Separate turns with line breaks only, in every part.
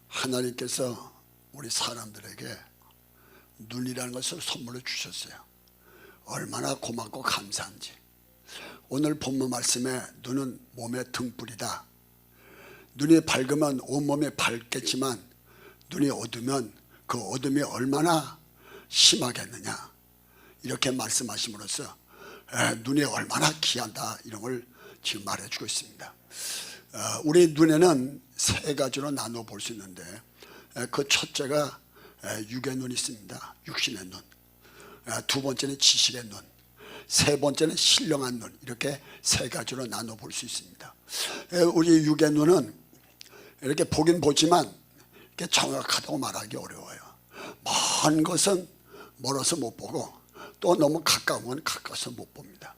하나님께서 우리 사람들에게 눈이라는 것을 선물로 주셨어요. 얼마나 고맙고 감사한지. 오늘 본문 말씀에 눈은 몸의 등불이다. 눈이 밝으면 온몸이 밝겠지만 눈이 어두면 그 어둠이 얼마나 심하겠느냐, 이렇게 말씀하심으로써 눈이 얼마나 귀하다, 이런 걸 지금 말해주고 있습니다. 우리 눈에는 세 가지로 나눠 볼 수 있는데, 그 첫째가 육의 눈이 있습니다. 육신의 눈. 두 번째는 지식의 눈. 세 번째는 신령한 눈. 이렇게 세 가지로 나눠 볼 수 있습니다. 우리 육의 눈은 이렇게 보긴 보지만 이렇게 정확하다고 말하기 어려워요. 먼 것은 멀어서 못 보고, 또 너무 가까우면 가까워서 못 봅니다.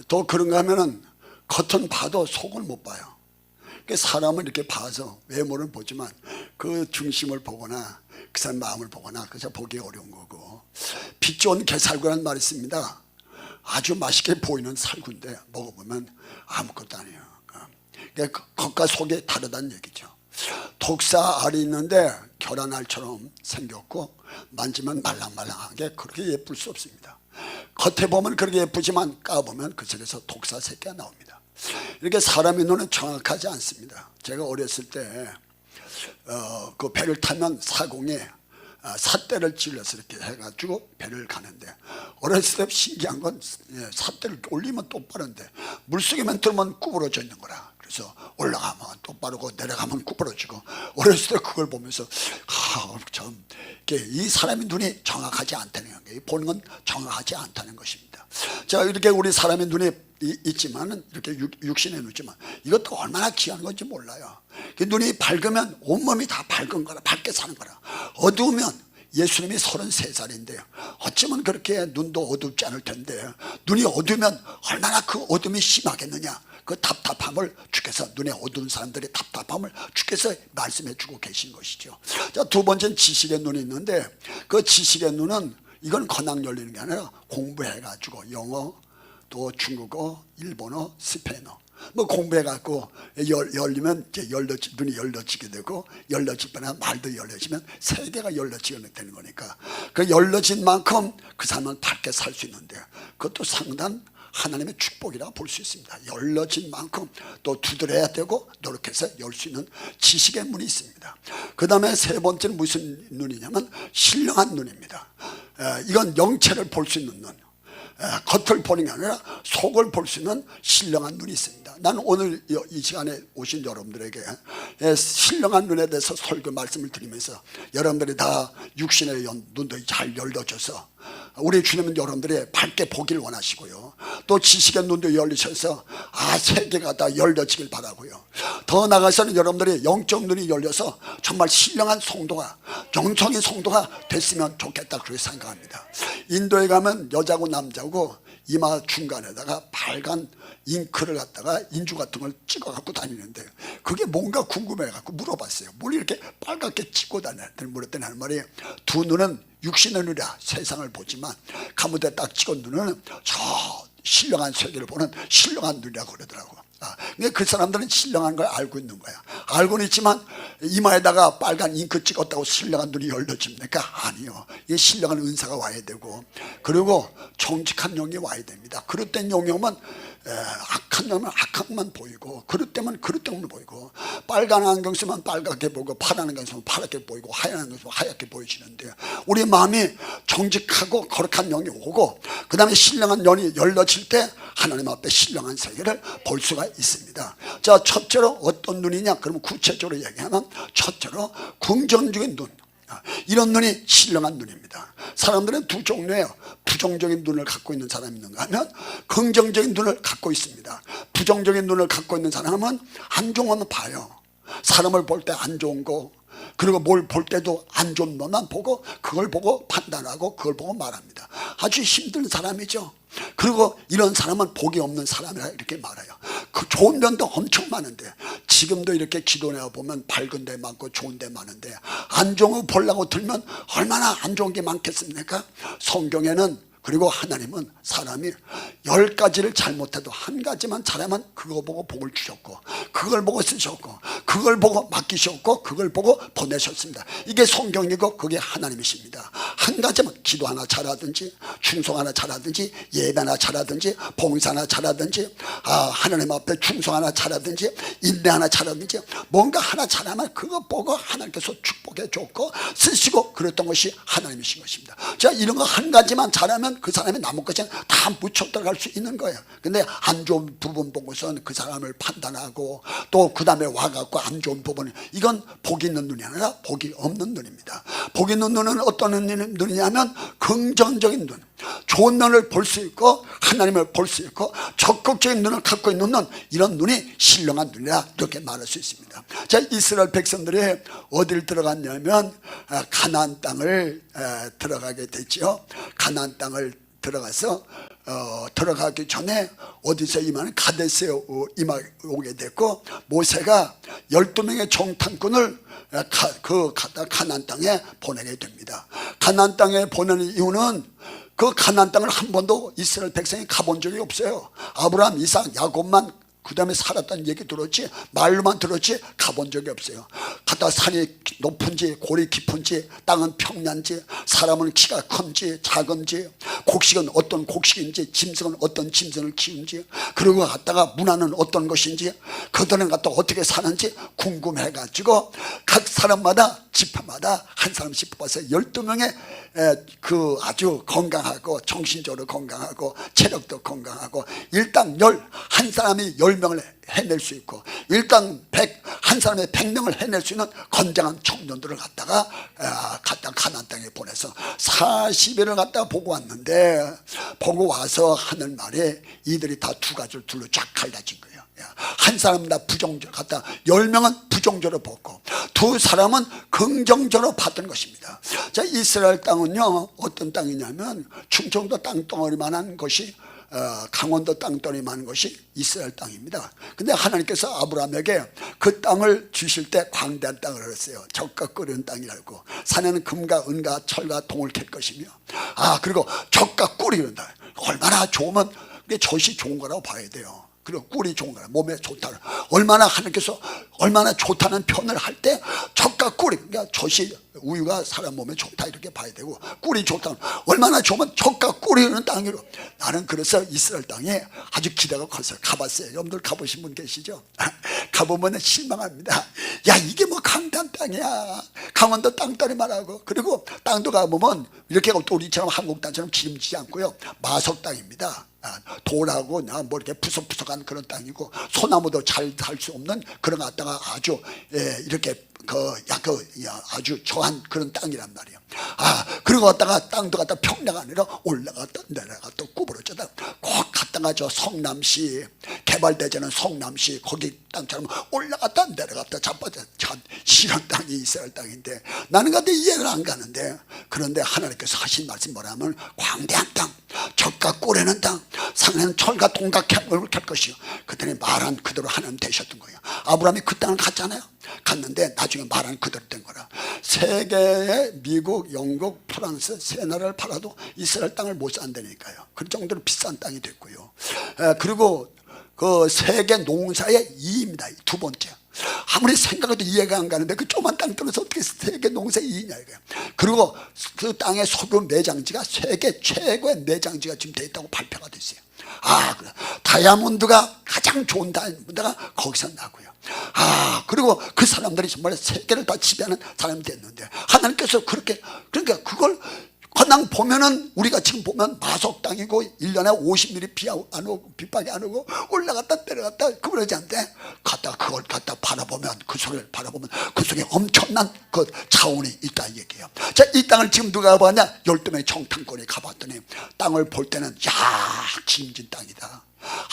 또 그런가 하면은 겉은 봐도 속을 못 봐요. 사람은 이렇게 봐서 외모를 보지만 그 중심을 보거나 그 사람 마음을 보거나 그래서 보기 어려운 거고, 빛 좋은 게살구라는 말이 있습니다. 아주 맛있게 보이는 살구인데 먹어보면 아무것도 아니에요. 그러니까 겉과 속이 다르다는 얘기죠. 독사 알이 있는데 계란알처럼 생겼고 만지면 말랑말랑하게 그렇게 예쁠 수 없습니다. 겉에 보면 그렇게 예쁘지만 까보면 그 속에서 독사 새끼가 나옵니다. 이렇게 사람의 눈은 정확하지 않습니다. 제가 어렸을 때 그 배를 타면 사공에 삿대를 찔러서 이렇게 해가지고 배를 가는데, 어렸을 때 신기한 건 삿대를 올리면 똑바른데 물속에만 들면 구부러져 있는 거라. 그래서 올라가면 똑바르고 내려가면 구부러지고, 어렸을 때 그걸 보면서 참 이 사람의 눈이 정확하지 않다는 거예요. 보는 건 정확하지 않다는 것입니다. 자, 이렇게 우리 사람의 눈이 있지만은, 이렇게 육신에 있지만 이것도 얼마나 귀한 건지 몰라요. 눈이 밝으면 온몸이 다 밝은 거라, 밝게 사는 거라. 어두우면, 예수님이 33살인데요 어쩌면 그렇게 눈도 어둡지 않을 텐데, 눈이 어두우면 얼마나 그 어둠이 심하겠느냐. 그 답답함을 주께서, 눈에 어두운 사람들의 답답함을 주께서 말씀해 주고 계신 것이죠. 자, 두 번째는 지식의 눈이 있는데, 그 지식의 눈은 이건 그냥 열리는 게 아니라 공부해가지고 영어, 또 중국어, 일본어, 스페인어 뭐 공부해갖고 열리면 이제 눈이 열려지게 되고, 열려지거나 말도 열려지면 세계가 열려지게 되는 거니까, 그 열려진 만큼 그 사람은 밝게 살 수 있는데, 그것도 상당한 하나님의 축복이라고 볼 수 있습니다. 열려진 만큼 또 두드려야 되고 노력해서 열 수 있는 지식의 문이 있습니다. 그 다음에 세 번째는 무슨 눈이냐면 신령한 눈입니다. 이건 영체를 볼 수 있는 눈, 겉을 보는 게 아니라 속을 볼 수 있는 신령한 눈이 있습니다. 나는 오늘 이 시간에 오신 여러분들에게 신령한 눈에 대해서 설교 말씀을 드리면서, 여러분들이 다 육신의 눈도 잘 열려져서 우리 주님은 여러분들이 밝게 보길 원하시고요, 또 지식의 눈도 열리셔서 세계가 다 열려지길 바라고요. 더 나아가서는 여러분들이 영적 눈이 열려서 정말 신령한 성도가, 정성의 성도가 됐으면 좋겠다, 그렇게 생각합니다. 인도에 가면 여자고 남자고 이마 중간에다가 빨간 잉크를 갖다가 인주 같은 걸 찍어 갖고 다니는데, 그게 뭔가 궁금해 갖고 물어봤어요. 뭘 이렇게 빨갛게 찍고 다녔더니 물었더니 하는 말이, 두 눈은 육신의 눈이라 세상을 보지만 가운데 딱 찍은 눈은 저 신령한 세계를 보는 신령한 눈이라고 그러더라고. 그 사람들은 신령한 걸 알고 있는 거야. 알고는 있지만 이마에다가 빨간 잉크 찍었다고 신령한 눈이 열려집니까? 아니요. 이 신령한 은사가 와야 되고, 그리고 정직한 영이 와야 됩니다. 그릇된 영이 오면 악한 놈은 악한만 보이고, 그릇되면 그릇되면 보이고, 빨간 안경 쓰면 빨갛게 보이고, 파란 안경 쓰면 파랗게 보이고, 하얀 안경 쓰면 하얗게 보이시는데, 우리 마음이 정직하고 거룩한 영이 오고, 그 다음에 신령한 영이 열려질 때 하나님 앞에 신령한 세계를 볼 수가 있습니다. 자, 첫째로 어떤 눈이냐? 그러면 구체적으로 얘기하면 첫째로 긍정적인 눈, 이런 눈이 신령한 눈입니다. 사람들은 두 종류예요. 부정적인 눈을 갖고 있는 사람이 있는가 하면 긍정적인 눈을 갖고 있습니다. 부정적인 눈을 갖고 있는 사람은 안 좋은 것만 봐요. 사람을 볼 때 안 좋은 거, 그리고 뭘 볼 때도 안 좋은 것만 보고 그걸 보고 판단하고 그걸 보고 말합니다. 아주 힘든 사람이죠. 그리고 이런 사람은 복이 없는 사람이라 이렇게 말해요. 그 좋은 면도 엄청 많은데, 지금도 이렇게 기도내어 보면 밝은 데 많고 좋은 데 많은데, 안 좋은 거 보려고 들면 얼마나 안 좋은 게 많겠습니까? 성경에는 그리고 하나님은 사람이 10가지를 잘못해도 한 가지만 잘하면 그거 보고 복을 주셨고, 그걸 보고 쓰셨고, 그걸 보고 맡기셨고, 그걸 보고 보내셨습니다. 이게 성경이고 그게 하나님이십니다. 한 가지만, 기도 하나 잘하든지, 충성 하나 잘하든지, 예배 하나 잘하든지, 봉사 하나 잘하든지, 하나님 앞에 충성 하나 잘하든지, 인내 하나 잘하든지, 뭔가 하나 잘하면 그거 보고 하나님께서 축복해 줬고 쓰시고 그랬던 것이 하나님이신 것입니다. 자, 이런 거 한 가지만 잘하면 그 사람이 남은 것은 다 묻혀 들어갈 수 있는 거예요. 근데 안 좋은 부분 보고선 그 사람을 판단하고 또 그 다음에 와갖고 안 좋은 부분, 이건 복이 있는 눈이 아니라 복이 없는 눈입니다. 복이 있는 눈은 어떤 눈이냐면 긍정적인 눈, 좋은 눈을 볼 수 있고 하나님을 볼 수 있고 적극적인 눈을 갖고 있는 눈, 이런 눈이 신령한 눈이라 이렇게 말할 수 있습니다. 자, 이스라엘 백성들이 어디를 들어갔냐면 가나안 땅을 들어가게 됐죠. 가나안 땅을 들어가서 들어가기 전에 어디서 임하는 가데스에 임하게 됐고, 모세가 12명의 정탐꾼을 그 가나안 땅에 보내게 됩니다. 가나안 땅에 보내는 이유는 그 가나안 땅을 한 번도 이스라엘 백성이 가본 적이 없어요. 아브라함, 이삭, 야곱만 그 다음에 살았다는 얘기 들었지, 말로만 들었지 가본 적이 없어요. 갔다 산이 높은지 골이 깊은지, 땅은 평야인지, 사람은 키가 큰지 작은지, 곡식은 어떤 곡식인지, 짐승은 어떤 짐승을 키운지, 그리고 갔다가 문화는 어떤 것인지, 그들은 갔다 어떻게 사는지 궁금해가지고 각 사람마다 지파마다 한 사람씩 뽑아서 12명의 그 아주 건강하고 정신적으로 건강하고 체력도 건강하고 일당 10, 한 사람이 10명을 해낼 수 있고 일당 100, 한 사람의 100명을 해낼 수 있는 건장한 청년들을 갖다가 가나안 땅에 보내서 40일을 갖다가 보고 왔는데, 보고 와서 하는 말에 이들이 다 두 가지를 둘로 쫙 갈라진 거예요. 한 사람은 다 부정적으로 갖다 10명은 부정적으로 보고 두 사람은 긍정적으로 봤던 것입니다. 자, 이스라엘 땅은요 어떤 땅이냐면 충청도 땅덩어리만한 것이, 강원도 땅덩어리만한 것이 이스라엘 땅입니다. 근데 하나님께서 아브라함에게 그 땅을 주실 때 광대한 땅을 했어요. 적과 꿀이는 땅이라고. 산에는 금과 은과 철과 동을 캘 것이며, 그리고 적과 꿀이 이런 땅, 얼마나 좋으면 그게 젖이 좋은 거라고 봐야 돼요. 그리고 꿀이 좋은 거라, 몸에 좋다. 얼마나 하나님께서 얼마나 좋다는 표현을 할 때 적과 꿀이, 그러니까 젖이, 우유가 사람 몸에 좋다 이렇게 봐야 되고, 꿀이 좋다, 얼마나 좋으면 적과 꿀이 있는 땅이로. 나는 그래서 이스라엘 땅에 아주 기대가 컸어요. 가봤어요. 여러분들 가보신 분 계시죠? 가보면 실망합니다. 야, 이게 뭐 강단 땅이야. 강원도 땅덩이만 하고, 그리고 땅도 가보면 이렇게 또 우리처럼 한국 땅처럼 기름지지 않고요, 마석 땅입니다. 돌하고 뭐 이렇게 푸석푸석한 그런 땅이고, 소나무도 잘 살 수 없는 그런 거 갖다가 아주 이렇게 아주 저한 그런 땅이란 말이에요. 그리고 갔다가 땅도 갖다 평야가 아니라 올라갔다 내려갔다 구부러졌다 꼭 갔다가 저 성남시, 개발되지는 성남시 거기 땅처럼 올라갔다 내려갔다 자빠져. 참 이런 땅이 이스라엘 땅인데 나는 근데 이해가 안 가는데, 그런데 하나님께서 하신 말씀이 뭐냐면 광대한 땅, 적과 꿀에는 땅, 상에는 철과 동과 캡을 캘 것이요. 그들이 말한 그대로 하나님 되셨던 거예요. 아브라함이 그 땅을 갔잖아요. 갔는데 나중에 말한 그대로 된 거라. 세계의 미국, 영국, 프랑스 세 나라를 팔아도 이스라엘 땅을 못 산다니까요. 그 정도로 비싼 땅이 됐고요. 그리고 그 세계 농사의 2위입니다. 두 번째. 아무리 생각해도 이해가 안 가는데 그 조그만 땅 들어서 어떻게 세계 농사의 2위냐 이거예요. 그리고 그 땅의 석유 매장지가 세계 최고의 매장지가 지금 돼 있다고 발표가 됐어요. 그래. 다이아몬드가 가장 좋은 다이아몬드가 거기서 나고요. 그리고 그 사람들이 정말 세계를 다 지배하는 사람이 됐는데 하나님께서 그렇게, 그러니까 그걸 그냥 보면은 우리가 지금 보면 마석 땅이고 1년에 50mm 비 안 오고 빗방이 안 오고 올라갔다 내려갔다 그러지 않는데, 그걸 갖다 바라보면, 그 속을 바라보면 그 속에 엄청난 그 자원이 있다 이 얘기예요. 자, 이 땅을 지금 누가 가봤냐? 12명의 정탐꾼이 가봤더니 땅을 볼 때는 기름진 땅이다.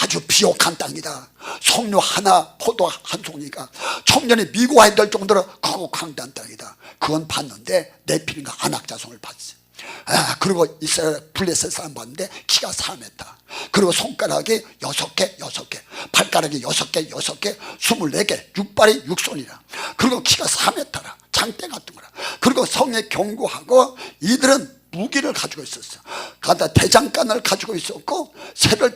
아주 비옥한 땅이다. 석류 하나, 포도 한 송이가 청년이 미고해야 될 정도로 크고 광대한 땅이다. 그건 봤는데 네피림과 안악자손을 봤어요. 그리고 이스라엘 블레셋 사람 봤는데 키가 4m, 그리고 손가락이 6개, 발가락이 6개, 24개, 육발이 6손이라. 그리고 키가 4m라. 장대 같은 거라. 그리고 성에 경고하고 이들은 무기를 가지고 있었어요. 가다 대장간을 가지고 있었고 새를,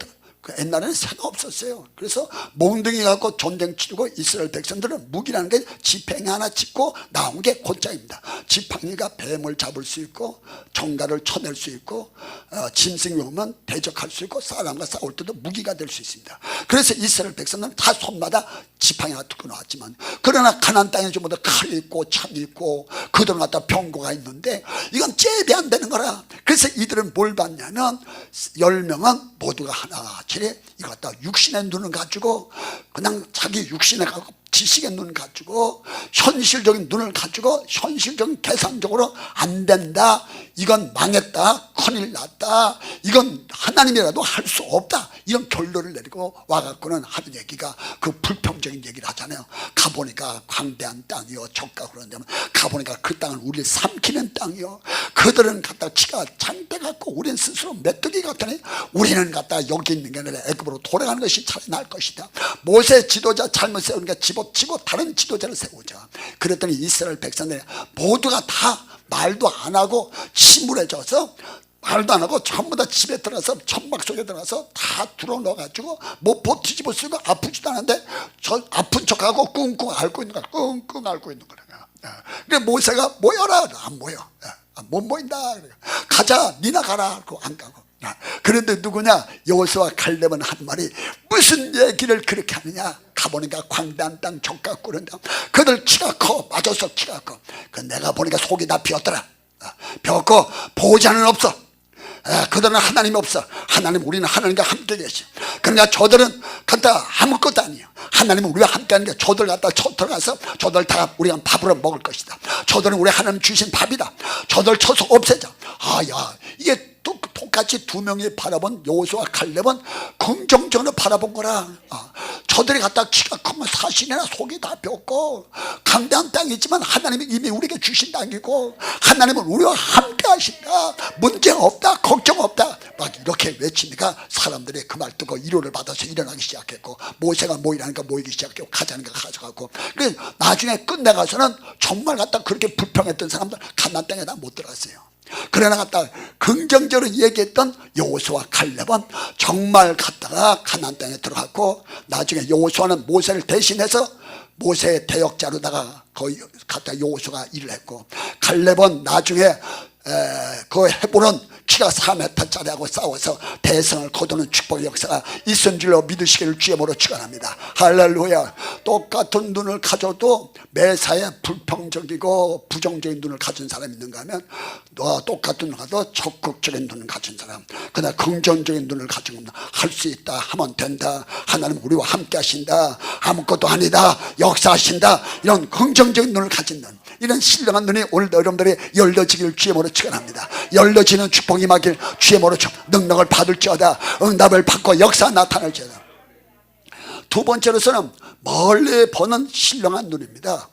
옛날에는 새가 없었어요. 그래서 몽둥이 갖고 전쟁 치르고 이스라엘 백성들은 무기라는 게 지팡이 하나 짚고 나온 게 곧장입니다. 지팡이가 뱀을 잡을 수 있고 정갈을 쳐낼 수 있고 짐승이 오면 대적할 수 있고 사람과 싸울 때도 무기가 될 수 있습니다. 그래서 이스라엘 백성은 다 손마다 지팡이 하나 두고 나왔지만, 그러나 가나안 땅에 좀 더 칼이 있고 창이 있고 그들은 갖다 병거가 있는데 이건 잽이 안 되는 거라. 그래서 이들은 뭘 봤냐면 10명은 모두가 하나같이 이거 갖다 육신의 눈을 가지고 그냥 자기 육신에 가고 지식의 눈을 가지고 현실적인 눈을 가지고 현실적인 계산적으로 안 된다, 이건 망했다, 큰일 났다, 이건 하나님이라도 할 수 없다, 이런 결론을 내리고 와갖고는 하는 얘기가 그 불평적인 얘기를 하잖아요. 가보니까 광대한 땅이요, 적가 그런데 가보니까 그 땅은 우리를 삼키는 땅이요, 그들은 갖다 키가 장대 같고 우리는 스스로 메뚜기 같더니 우리는 갖다 여기 있는 게 아니라 애굽으로 돌아가는 것이 차라리 나을 것이다. 모세 지도자 잘못 세우니까 집어치고 다른 지도자를 세우자. 그랬더니 이스라엘 백성들이 모두가 다 말도 안 하고 침울해져서 말도 안 하고 전부 다 집에 들어가서 천막 속에 들어가서 다 들어넣어가지고 뭐 버티집어 쓰고 아프지도 않은데 저 아픈 척하고 끙끙 앓고 있는 거야. 끙끙 앓고 있는 거야. 그래 모세가 모여라. 안 모여. 못 모인다. 가자. 니나 가라. 그러고 안 가고. 그런데 누구냐? 여호수아와 갈렙은 한 말이 무슨 얘기를 그렇게 하느냐? 가보니까 광대한 땅, 적과 꾸른 땅, 그들 키가 커. 맞았어, 키가 커. 그 내가 보니까 속이 다 비었더라. 비었고 보호자는 없어. 그들은 하나님이 없어. 하나님, 우리는 하나님과 함께 계시. 그러니까 저들은 갖다 아무것도 아니에요. 하나님은 우리와 함께 하는 게, 저들 갖다 쳐 들어가서 저들 다 우리가 밥으로 먹을 것이다. 저들은 우리 하나님 주신 밥이다. 저들 쳐서 없애자. 야, 이게 똑같이 두 명이 바라본 여호수아와 갈렙은 긍정적으로 바라본 거라. 저들이 갖다 키가 크면 사실이나 속이 다 벽고 강대한 땅이지만 하나님이 이미 우리에게 주신 땅이고 하나님은 우리와 함께 하신다. 문제 없다. 걱정 없다. 막 이렇게 외치니까 사람들이 그 말 듣고 위로를 받아서 일어나기 시작했고, 모세가 모이라니까 모이기 시작했고, 가자니까 가져가고. 그래서 나중에 끝내가서는 정말 갖다 그렇게 불평했던 사람들 가나안 땅에 다 못 들어갔어요. 그러나 갖다 긍정적으로 얘기했던 여호수아와 갈렙은 정말 갔다가 가나안 땅에 들어갔고, 나중에 여호수아는 모세를 대신해서 모세의 대역자로다가 거의 갖다 여호수아가 일을 했고, 갈렙은 나중에 그 헤브론 키가 4m짜리하고 싸워서 대성을 거두는 축복의 역사가 있은 줄로 믿으시기를 주의 이름으로 축원합니다. 할렐루야. 똑같은 눈을 가져도 매사에 불평적이고 부정적인 눈을 가진 사람이 있는가 하면, 똑같은 눈을 가도 적극적인 눈을 가진 사람, 그러나 긍정적인 눈을 가지고 할 수 있다, 하면 된다, 하나님 우리와 함께 하신다, 아무것도 아니다, 역사하신다, 이런 긍정적인 눈을 가진 눈, 이런 신령한 눈이 오늘도 여러분들이 열려지기를 주의 이름으로 축원합니다. 열려지는 축복이 임하길 주의 이름으로 능력을 받을지어다. 응답을 받고 역사 나타날지어다. 두 번째로서는 멀리 보는 신령한 눈입니다.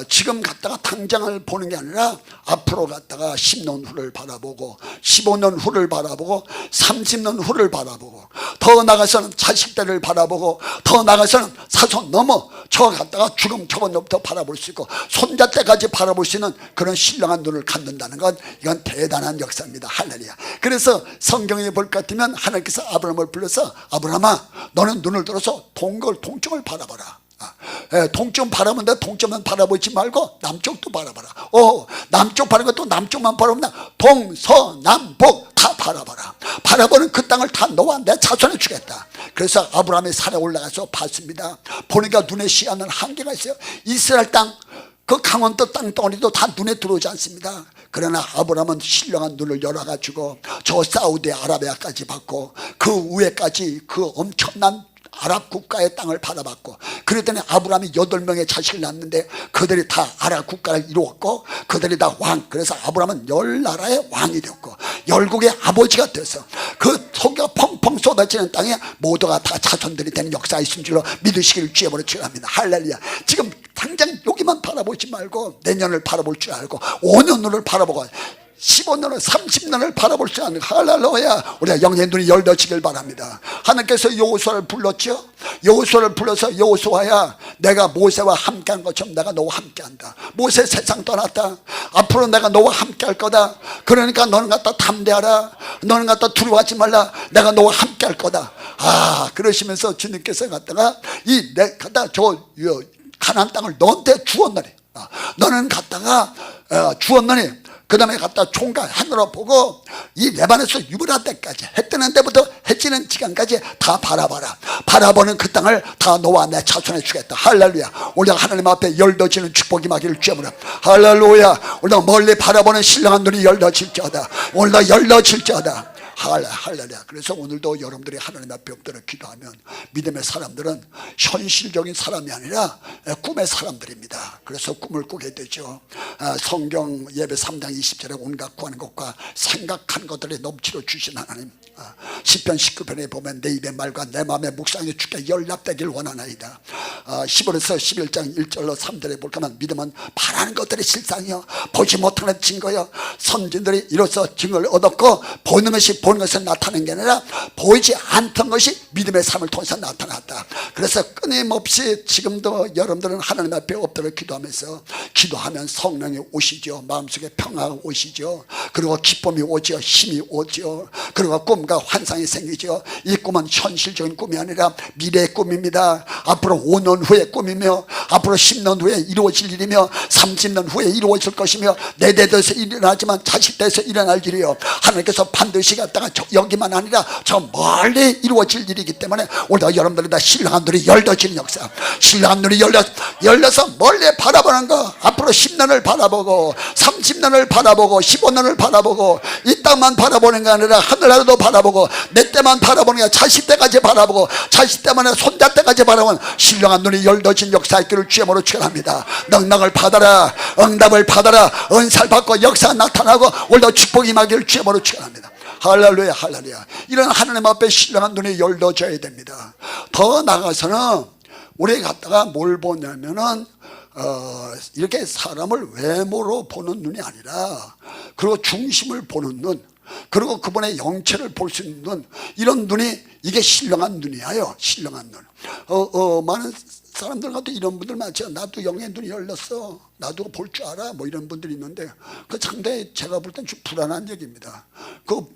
지금 갔다가 당장을 보는 게 아니라 앞으로 갔다가 10년 후를 바라보고 15년 후를 바라보고 30년 후를 바라보고, 더 나가서는 자식들을 바라보고, 더 나가서는 사손 넘어 저 갔다가 죽음 저번부터 바라볼 수 있고 손자 때까지 바라볼 수 있는 그런 신령한 눈을 갖는다는 건, 이건 대단한 역사입니다. 할렐루야. 그래서 성경에 볼 것 같으면 하나님께서 아브라함을 불러서 아브라함아, 너는 눈을 들어서 동쪽을 바라봐라. 동쪽 바라보는데 동쪽만 바라보지 말고 남쪽도 바라봐라. 남쪽 바라보고 또 남쪽만 바라보면 동서남북 다 바라봐라. 바라보는 그 땅을 다 너와 내 자손에 주겠다. 그래서 아브라함이 산에 올라가서 봤습니다. 보니까 눈의 시야는 한계가 있어요. 이스라엘 땅, 그 강원도 땅덩어리도 다 눈에 들어오지 않습니다. 그러나 아브라함은 신령한 눈을 열어가지고 저 사우디아라비아까지 봤고, 그 위에까지 그 엄청난 아랍 국가의 땅을 바라봤고, 그랬더니 아브라함이 8명의 자식을 낳았는데 그들이 다 아랍 국가를 이루었고 그들이 다 왕. 그래서 아브라함은 10나라의 왕이 되었고 10국의 아버지가 돼서 그 소가 펑펑 쏟아지는 땅에 모두가 다 자손들이 되는 역사가 있은 줄로 믿으시기를 주의 이름으로 축원합니다. 할렐루야. 지금 당장 여기만 바라보지 말고 내년을 바라볼 줄 알고 5년을 바라보고 15년을 30년을 바라볼 줄 아는, 할렐루야. 우리가 영의 눈이 열려지길 바랍니다. 하나님께서 여호수아를 불렀죠. 여호수아를 불러서 여호수아야, 내가 모세와 함께한 것처럼 내가 너와 함께한다. 모세 세상 떠났다. 앞으로 내가 너와 함께할 거다. 그러니까 너는 갖다 담대하라. 너는 갖다 두려워하지 말라. 내가 너와 함께할 거다. 그러시면서 주님께서 갖다가 내 갖다 가나안 땅을 너한테 주었느니, 너는 갖다가 주었느니, 그 다음에 갖다 총각 하늘로 보고 이 레바논에서 유브라 때까지, 해 뜨는 때부터 해 지는 시간까지 다 바라봐라. 바라보는 그 땅을 다 너와 내 자손에 주겠다. 할렐루야. 오늘 하나님 앞에 열려지는 축복이 마기를 주여라. 할렐루야. 오늘 멀리 바라보는 신령한 눈이 열려질지어다. 오늘도 열려질지어다. 할렐루야. 그래서 오늘도 여러분들이 하나님 앞에 엎드려 기도하면 믿음의 사람들은 현실적인 사람이 아니라 꿈의 사람들입니다. 그래서 꿈을 꾸게 되죠. 성경 예배 3장 20절에 온갖 구하는 것과 생각하는 것들이 넘치러 주신 하나님, 시편 19편에 보면 내 입의 말과 내 마음의 묵상이 주께 연락되길 원하나이다. 10월에서 11장 1절로 3절에 볼까면 믿음은 바라는 것들이 실상이요 보지 못하는 증거요. 선진들이 이로써 증거를 얻었고 보는 것이 보는 것을 나타내는 게 아니라 보이지 않던 것이 믿음의 삶을 통해서 나타났다. 그래서 끊임없이 지금도 여러분들은 하나님 앞에 엎드려 기도하면서 기도하면 성령이 오시죠. 마음속에 평화가 오시죠. 그리고 기쁨이 오죠. 힘이 오죠. 그리고 꿈과 환상이 생기죠. 이 꿈은 현실적인 꿈이 아니라 미래의 꿈입니다. 앞으로 5년 후의 꿈이며 앞으로 10년 후에 이루어질 일이며 30년 후에 이루어질 것이며 내 대에서 일어나지만 자식 대에서 일어날 일이요 하나님께서 반드시 갖다가 여기만 아니라 저 멀리 이루어질 일이기 때문에 오늘 여러분들이 다 신령한 눈이 열려지는 역사, 신령한 눈이 열려서 멀리 바라보는 거, 앞으로 10년을 바라보고 30년을 바라보고 15년을 바라보고 이 땅만 바라보는 게 아니라 하늘나라도 바라보고 내 때만 바라보는 게 아니라 자식 때까지 바라보고 자식 때만 손자 때까지 바라보는 신령한 눈이 열려진 역사 있기를 주의 이름으로 축원합니다. 능력을 받아라, 응답을 받아라, 은사를 받고 역사 나타나고 오늘도 축복이 임하기를 주의 이름으로 축원합니다. 할렐루야, 할렐루야. 이런 하나님 앞에 신령한 눈이 열려져야 됩니다. 더 나아가서는 우리 갖다가 뭘 보냐면은 이렇게 사람을 외모로 보는 눈이 아니라 그리고 중심을 보는 눈, 그리고 그분의 영체를 볼 수 있는 눈, 이런 눈이 이게 신령한 눈이에요. 신령한 눈. 많은 사람들과도 이런 분들 많죠. 나도 영의 눈이 열렸어, 나도 볼 줄 알아, 뭐 이런 분들이 있는데 그 상당히 제가 볼 땐 좀 불안한 얘기입니다.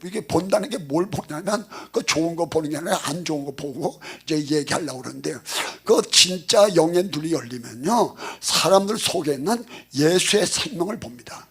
이게 본다는 게 뭘 보냐면 그 좋은 거 보는 게 아니라 안 좋은 거 보고 이제 얘기하려고 그러는데 그 진짜 영의 눈이 열리면요 사람들 속에 있는 예수의 생명을 봅니다.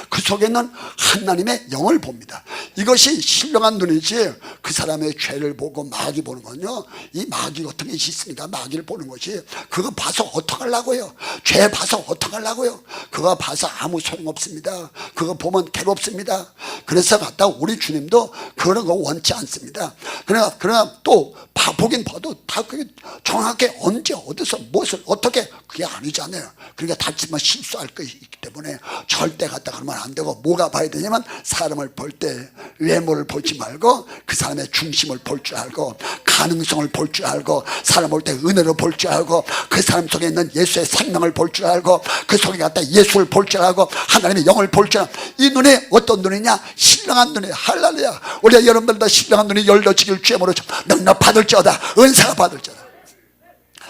그 속에는 하나님의 영을 봅니다. 이것이 신령한 눈이지 그 사람의 죄를 보고 마귀 보는 건요, 이 마귀 같은 게 있으니까 마귀를 보는 것이 그거 봐서 어떡하려고요. 죄 봐서 어떡하려고요. 그거 봐서 아무 소용없습니다. 그거 보면 괴롭습니다. 그래서 갖다 우리 주님도 그런 거 원치 않습니다. 그러나 또 보긴 봐도 다 그게 정확하게 언제 어디서 무엇을 어떻게 그게 아니잖아요. 그러니까 다치면 실수할 것이 있기 때문에 절대 갖다 그러면 안 되고 뭐가 봐야 되냐면 사람을 볼 때 외모를 보지 말고 그 사람의 중심을 볼 줄 알고 가능성을 볼 줄 알고 사람 볼 때 은혜를 볼 줄 알고 그 사람 속에 있는 예수의 생명을 볼 줄 알고 그 속에 갖다 예수를 볼 줄 알고 하나님의 영을 볼 줄 알고 이 눈이 어떤 눈이냐? 신령한 눈이에요. 할렐루야. 우리 여러분들도 신령한 눈이 열려지길 주의 이름으로 능력 받을지어다, 은사가 받을지어다.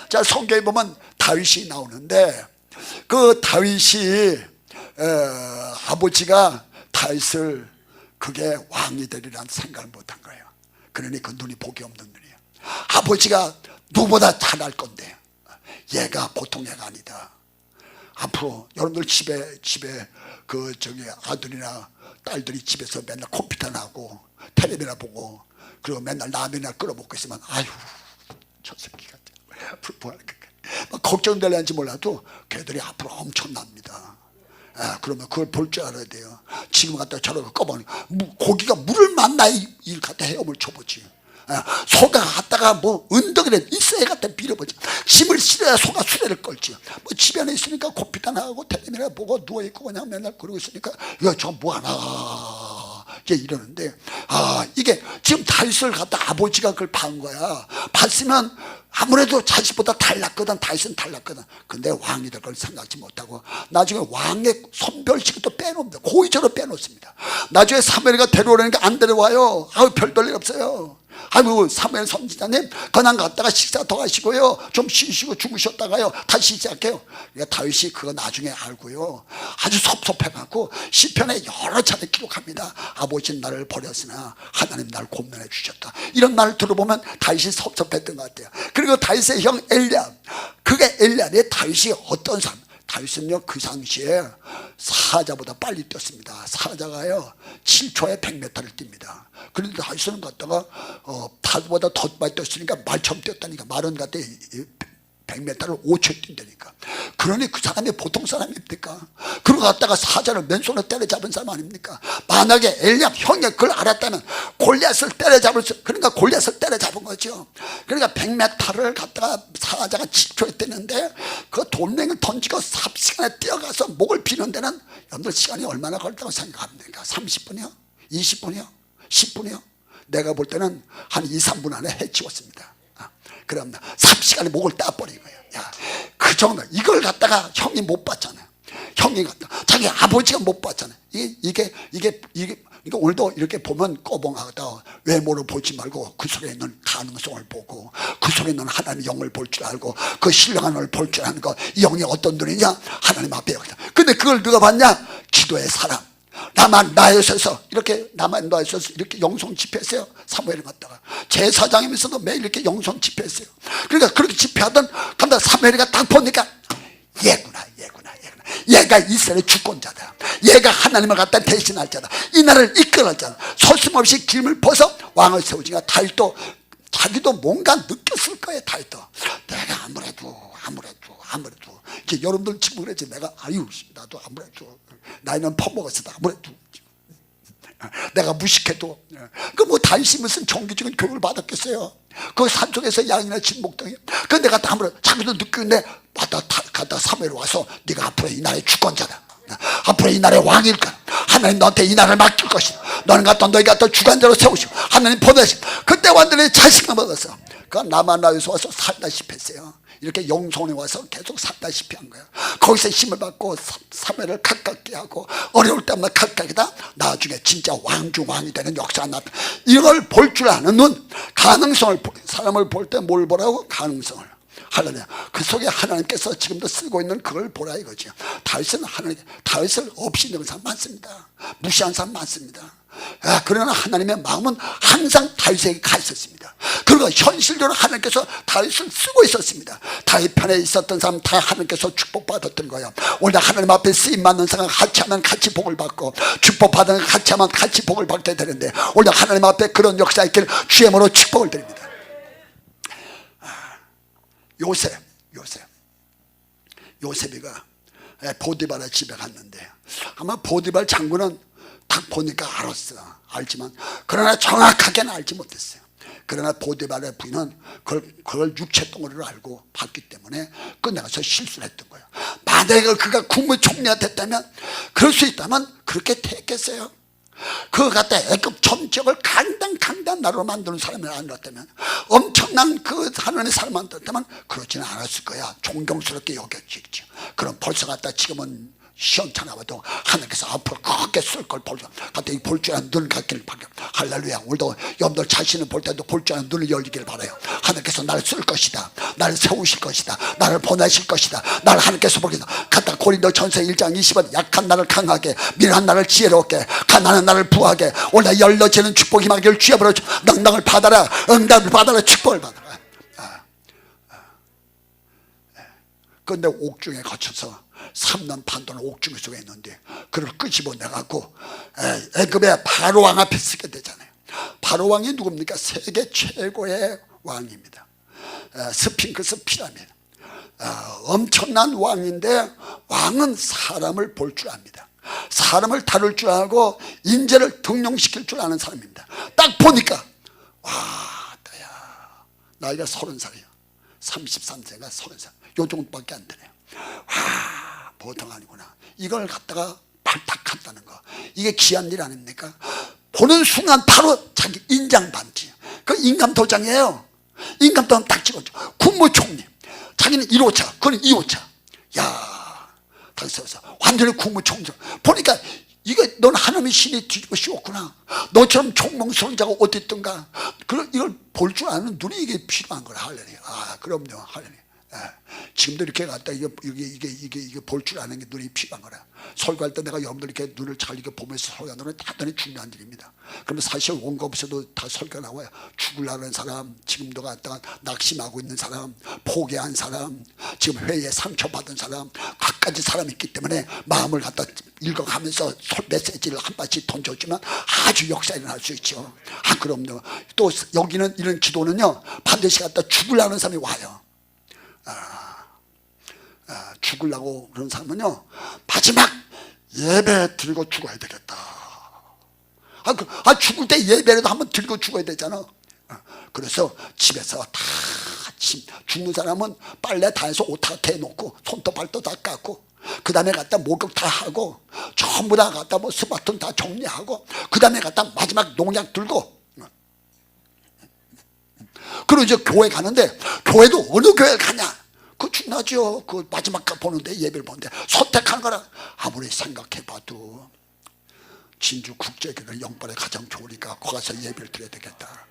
자, 성경에 보면 다윗이 나오는데 그 다윗이 아버지가 다윗을 그게 왕이 되리라는 생각을 못한 거예요. 그러니 그 눈이 복이 없는 눈이에요. 아버지가 누구보다 잘할 건데 얘가 보통 애가 아니다. 앞으로 여러분들 집에 그 아들이나 딸들이 집에서 맨날 컴퓨터나 하고 텔레비나 보고 그리고 맨날 라면이나 끓여 먹고 있으면 아유 저 새끼 같아 불포할 것 걱정될는지 몰라도 걔들이 앞으로 엄청납니다. 그러면 그걸 볼 줄 알아야 돼요. 지금 갖다 저렇게 꺼보니 고기가 물을 만나 일 갖다 헤엄을 쳐보지. 소가 갖다가 뭐 은덕이라 있어야 갖다 밀어보지. 짐을 실어야 소가 수레를 끌지. 뭐 집에 안에 있으니까 컴퓨터 나가고 텔레비나 보고 누워있고 그냥 맨날 그러고 있으니까 야 저 뭐하나 이제 이러는데 이게 지금 다윗을 갖다 아버지가 그걸 판 거야. 봤으면 아무래도 자식보다 달랐거든. 다윗은 달랐거든. 근데 왕이 될 걸 생각지 못하고 나중에 왕의 선별식도 빼놓습니다. 고의적으로 빼놓습니다. 나중에 사무엘이가 데려오려니까 안 데려와요. 별별 일 없어요. 아이고 사무엘 선지자님 그냥 갔다가 식사 더 하시고요 좀 쉬시고 주무셨다가요 다시 시작해요. 그러니까 다윗이 그거 나중에 알고요 아주 섭섭해갖고 시편에 여러 차례 기록합니다. 아버지는 나를 버렸으나 하나님 나를 권면해 주셨다. 이런 말을 들어보면 다윗이 섭섭했던 것 같아요. 그리고 다윗의 형 엘리압, 그게 엘리압이 다윗이 어떤 사람, 다윗은요 그 당시에 사자보다 빨리 뛰었습니다. 사자가요 7초에 100m를 뜁니다. 그런데 다윗은 갔다가 사자보다 더 빨리 뛰었으니까 말처럼 뛰었다니까. 말은 갔다 100m를 5초에 뛴다니까. 그러니 그 사람이 보통 사람입니까? 그러고 갔다가 사자를 맨손으로 때려잡은 사람 아닙니까? 만약에 엘리압 형이 그걸 알았다면 골리앗을 때려잡을 수, 그러니까 골리앗을 때려잡은 거죠. 그러니까 100m를 갔다가 사자가 7초에 뛰는데 그 돌멩이를 던지고 3시간에 뛰어가서 목을 비는 데는 여러분들 시간이 얼마나 걸린다고 생각합니까? 30분이요? 20분이요? 10분이요? 내가 볼 때는 한 2, 3분 안에 해치웠습니다. 그럼 3시간에 목을 따버린 거예요. 야, 그 정도. 이걸 갖다가 형이 못 봤잖아요. 형이 갖다 자기 아버지가 못 봤잖아요. 이게 오늘도 이렇게 보면 꺼벙하다. 외모를 보지 말고 그 속에 있는 가능성을 보고 그 속에 있는 하나님의 영을 볼 줄 알고 그 신령한 영을 볼 줄 아는 거. 이 영이 어떤 눈이냐? 하나님 앞에 여기다. 근데 그걸 누가 봤냐? 기도의 사람. 나만 나에서 이렇게 나만 나에서 이렇게 영성 집회했어요. 사무엘을 갖다가 제사장이면서도 매일 이렇게 영성 집회했어요. 그러니까 그렇게 집회하던 간다 사무엘이가 딱 보니까 얘구나. 얘가 이스라엘의 주권자다. 얘가 하나님을 갖다 대신할 자다. 이 나라를 이끌어갈 자다. 서슴없이 기름을 벗어 왕을 세우지가 다윗도 자기도 뭔가 느꼈을 거예요. 다윗도 내가 아무래도 이제 여러분들 지금 그랬지. 내가 나도 아무래도 나이는 퍼먹었어. 아무래도 내가 무식해도 그 뭐 다윗이 무슨 정기적인 교육을 받았겠어요. 그 산속에서 양이나 진목동에 그 내가 아무래도 자기도 느끼는데 갔다 사무엘 와서 네가 앞으로 이 나라의 주권자다. 앞으로 이 나라의 왕일 거야. 하나님 너한테 이 나라를 맡길 것이다. 너는 갖다 너희 갖다 주관자로 세우시고 하나님 보내시고 그때 완전히 자신감 얻었어. 그 남한나에서 와서 살다시피 했어요. 이렇게 영손에 와서 계속 살다시피 한 거야. 거기서 힘을 받고 사무엘을 가깝게 하고 어려울 때마다 가깝게다. 나중에 진짜 왕중왕이 되는 역사가 나타. 이걸 볼 줄 아는 눈, 가능성을 사람을 볼 때 뭘 보라고? 가능성을. 할렐루야. 그 속에 하나님께서 지금도 쓰고 있는 그걸 보라 이거죠. 다윗은 다윗을 없이 있는 사람 많습니다. 무시한 사람 많습니다. 그러나 하나님의 마음은 항상 다윗에게 가 있었습니다. 그리고 현실적으로 하나님께서 다윗을 쓰고 있었습니다. 다윗 편에 있었던 사람 다 하나님께서 축복받았던 거예요. 오늘 하나님 앞에 쓰임받는 사람 같이 하면 같이 복을 받고 축복받은 같이 하면 같이 복을 받게 되는데 오늘 하나님 앞에 그런 역사 있기를 주의 이름으로 축복을 드립니다. 요셉이가 보디발의 집에 갔는데 아마 보디발 장군은 딱 보니까 알지만 그러나 정확하게는 알지 못했어요. 그러나 보디발의 부인은 그걸 육체 덩어리로 알고 봤기 때문에 끝나가서 실수를 했던 거예요. 만약에 그가 국무총리가 됐다면 그럴 수 있다면 그렇게 택했어요. 그거 갖다 애굽 전 지역을 강단 나라로 만드는 사람이 아니었다면 엄청난 그 하나님의 사람을 만들었다면 그렇지는 않았을 거야. 존경스럽게 여겼겠죠. 그럼 벌써 갖다 지금은 시원찮아봐도 하나님께서 앞으로 크게 쓸 걸 갑자기 볼 줄 아는 눈을 갖기를 바라요. 할렐루야. 오늘도 여러분들 자신을 볼 때도 볼 줄 아는 눈을 열리기를 바라요. 하나님께서 나를 쓸 것이다. 나를 세우실 것이다. 나를 보내실 것이다. 나를 하나님께서 보겠다. 갔다 고린도전서 1장 20원 약한 나를 강하게 미련한 나를 지혜롭게 가난한 나를 부하게 오늘 열려지는 축복 임하기를 주여 부르짖 능력을 받아라. 응답을 받아라. 축복을 받아라. 그런데 옥중에 갇혀서 3년 반 동안 옥중에 속에 있는데 그를 끄집어내갖고 애굽의 바로왕 앞에 쓰게 되잖아요. 바로왕이 누굽니까? 세계 최고의 왕입니다. 스핑크스 피라미드. 엄청난 왕인데 왕은 사람을 볼 줄 압니다. 사람을 다룰 줄 알고 인재를 등용시킬 줄 아는 사람입니다. 딱 보니까 나이가 30살이에요 33세가 30살 요 정도밖에 안 되네요. 보통 아니구나. 이걸 갖다가 발탁한다는 거 이게 귀한 일 아닙니까? 보는 순간 바로 자기 인장 반지 그 인감 도장이에요. 인감 도장 딱 찍었죠. 국무총리 자기는 1호차 그는 2호차. 야 당시에서 완전히 국무총리 보니까 이게 넌 하나님의 신이 뒤집어 씌웠구나. 너처럼 총명스러운 자가 어디 있던가. 이걸 볼 줄 아는 눈이 이게 필요한 거라. 할렐루야. 아, 그럼요. 할렐루야. 예. 지금도 이렇게 갖다 이게 볼 줄 아는 게 눈이 필요한 거라. 설교할 때 내가 여러분들 이렇게 눈을 잘 이렇게 보면서 설교하는 건 대단히 중요한 일입니다. 그러면 사실 원고에서도 다 설교 나와요. 죽으려는 사람, 지금도 갖다가 낙심하고 있는 사람, 포기한 사람, 지금 회의에 상처받은 사람, 각가지 사람이 있기 때문에 마음을 갖다 읽어가면서 메시지를 한 발씩 던져주면 아주 역사가 일어날 수 있죠. 아, 그럼요. 또 여기는 이런 기도는요, 반드시 갖다 죽으려는 사람이 와요. 죽으려고 그런 사람은요, 마지막 예배 들고 죽어야 되겠다. 죽을 때 예배라도 한번 들고 죽어야 되잖아. 그래서 집에서 다 죽는 사람은 빨래 다 해서 옷 다 개놓고 손도 발도 다 깎고, 그 다음에 갖다 목욕 다 하고, 전부 다 갖다 뭐 스마트폰 다 정리하고, 그 다음에 갖다 마지막 농약 들고, 그리고 이제 교회 가는데, 교회도 어느 교회 가냐? 그거 중요하죠. 그 마지막 보는데, 예배를 보는데 선택하는 거라. 아무리 생각해봐도 진주 국제교회 영번에 가장 좋으니까 거기 가서 예배를 드려야 되겠다.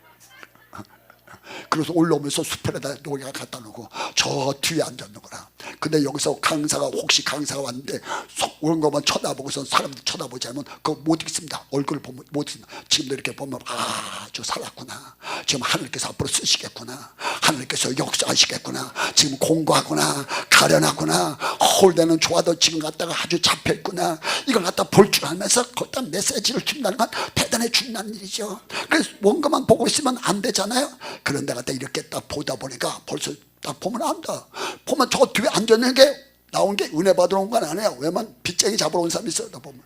그래서 올라오면서 숲에다 농약 갖다 놓고 저 뒤에 앉았는 거라. 근데 여기서 혹시 강사가 왔는데 오는 것만 쳐다보고서 사람들 쳐다보지 않으면 그거 못 읽습니다. 얼굴을 보면 못 읽습니다. 지금도 이렇게 보면 저 살았구나. 지금 하나님께서 앞으로 쓰시겠구나. 하나님께서 역사하시겠구나. 지금 공부하구나. 가련하구나. 홀대는 좋아도 지금 갖다가 아주 잡혀있구나. 이걸 갖다 볼 줄 알면서 거기다 메시지를 준다는 건 대단히 중요한 일이죠. 그래서 뭔가만 보고 있으면 안 되잖아요. 그런데 갖다 이렇게 딱 보다 보니까 벌써 딱 보면 안다. 보면 저 뒤에 앉아있는 게 나온 게 은혜 받으러 온 건 아니야. 왜냐면 빚쟁이 잡으러 온 사람이 있어요. 보면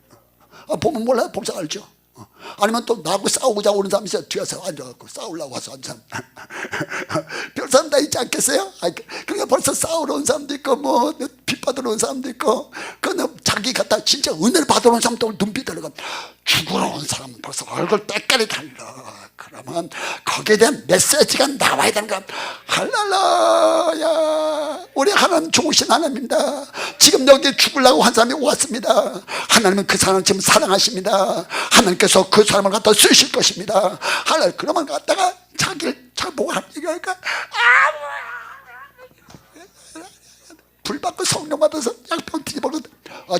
보면 몰라요. 복사 알죠. 아니면 또 나하고 싸우고자 오는 사람이 있어요. 뒤에서 앉아갖고 싸우려고 와서 한 사람. 별 사람 다 있지 않겠어요? 그러니까 벌써 싸우러 온 사람도 있고 뭐 빚 받으러 온 사람도 있고, 그는 자기 갖다 진짜 은혜를 받으러 온 사람도 눈빛 들어가. 죽으러 온 사람은 벌써 얼굴 때깔이 달라. 그러면 거기에 대한 메시지가 나와야 되는 거야. 할렐루야. 우리 하나님 좋으신 하나님입니다. 지금 여기 죽으려고 한 사람이 왔습니다. 하나님은 그 사람을 지금 사랑하십니다. 하나님께서 그 사람을 갖다 쓰실 것입니다. 할렐루야. 그러면 갖다가 자기를 잘 보고 하는 얘기하니까 불 받고 성령 받아서 양평 뒤집어서.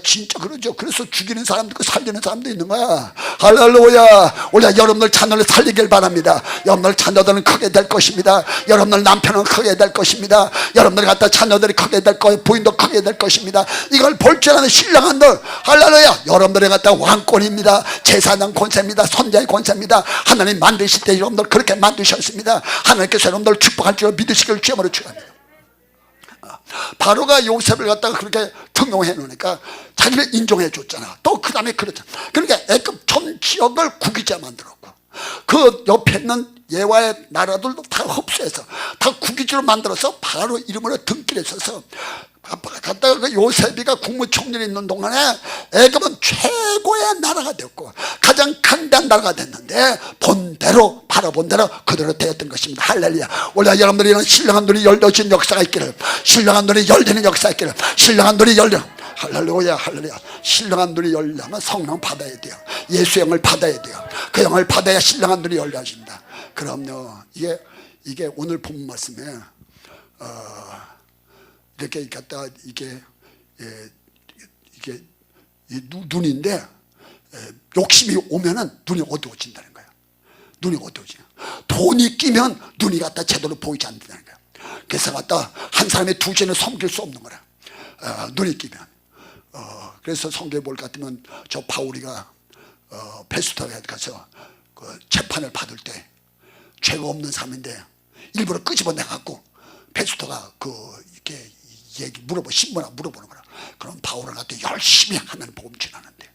진짜 그러죠. 그래서 죽이는 사람도 있고 살리는 사람도 있는 거야. 할렐루야. 우리가 여러분들 자녀를 살리길 바랍니다. 여러분들 자녀들은 크게 될 것입니다. 여러분들 남편은 크게 될 것입니다. 여러분들 갖다 자녀들이 크게 될 거예요. 부인도 크게 될 것입니다. 이걸 볼 줄 아는 신령한들, 할렐루야. 여러분들이 갖다 왕권입니다. 제사장 권세입니다. 선자의 권세입니다. 하나님 만드실 때 여러분들 그렇게 만드셨습니다. 하나님께서 여러분들 축복할 줄 믿으시길 주님으로 축원합니다. 바로가 요셉을 갖다가 그렇게 등용해 놓으니까 자기를 인정해 줬잖아. 또 그 다음에 그렇잖아. 그러니까 애굽 전 지역을 국유지화 만들었고, 그 옆에 있는 예화의 나라들도 다 흡수해서 다 국유지로 만들어서 바로 이름으로 등기를 써서 갖다가 그 요셉이가 국무총리에 있는 동안에 애굽은 최고의 나라가 되었고 가장 강대한 나라가 됐는데, 본대로 바라본 대로 그대로 되었던 것입니다. 할렐루야. 원래 여러분들이 이런 신령한 눈이 열려진 역사가 있기를, 신령한 눈이 열리는 역사가 있기를, 신령한 눈이 열려. 할렐루야. 할렐루야. 신령한 눈이 열려면 성령 받아야 돼요. 예수의 영을 받아야 돼요. 그 영을 받아야 신령한 눈이 열려집니다. 그럼요. 이게 오늘 본 말씀에 이렇게 갖다 이게 눈인데, 욕심이 오면은 눈이 어두워진다는 거야. 눈이 어두워져. 돈이 끼면 눈이 갖다 제대로 보이지 않는다는 거야. 그래서 갖다 한 사람의 두 죄는 섬길 수 없는 거라. 눈이 끼면. 그래서 성경에 볼 것 같으면 저 바울이가 베스터에 가서 그 재판을 받을 때 죄가 없는 사람인데 일부러 끄집어내 갖고 베스터가 이렇게 신문하고 물어보는 거라. 그럼 바울은 갖다 열심히 하면 복음 전하는데,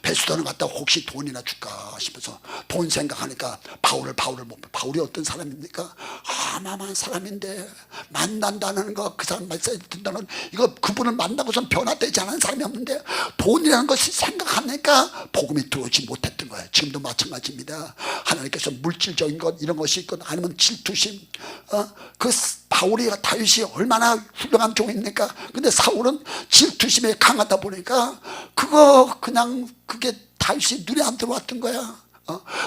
베스터는 갖다 혹시 돈이나 줄까 싶어서 돈 생각하니까 바울을 못 봐. 바울이 어떤 사람입니까? 어마어마한 사람인데 만난다는 거, 그 사람 말씀 듣는다는 이거, 그분을 만나고선 변화되지 않은 사람이 없는데 돈이라는 것을 생각하니까 복음이 들어오지 못했던 거예요. 지금도 마찬가지입니다. 하나님께서 물질적인 것 이런 것이 있건 아니면 질투심, 그 바울이 다윗이 얼마나 훌륭한 종입니까? 근데 사울은 질투심에 강하다 보니까 그거 그냥 그게 다윗이 눈이 안 들어왔던 거야.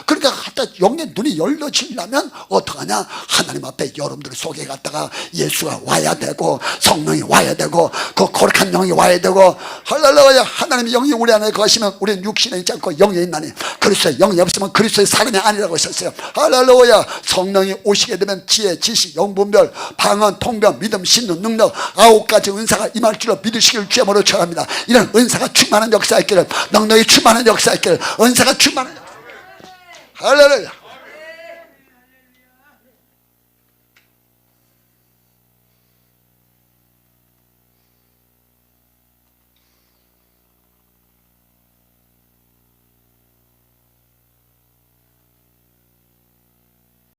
그러니까 갖다 영의 눈이 열려지려면 어떡하냐? 하나님 앞에 여러분들 속에 갔다가 예수가 와야 되고 성령이 와야 되고 그 거룩한 영이 와야 되고, 할렐루야. 하나님의 영이 우리 안에 거하시면 우리는 육신에 있지 않고 영에 있나니 그리스도의 영이 없으면 그리스도의 사람이 아니라고 하셨어요. 할렐루야. 성령이 오시게 되면 지혜, 지식, 영분별, 방언, 통변, 믿음, 신능, 능력 9가지 은사가 임할 줄로 믿으시기를 주님으로 축원합니다. 이런 은사가 충만한 역사있기를, 능력이 충만한 역사있기를, 은사가 충만한, 할렐루야.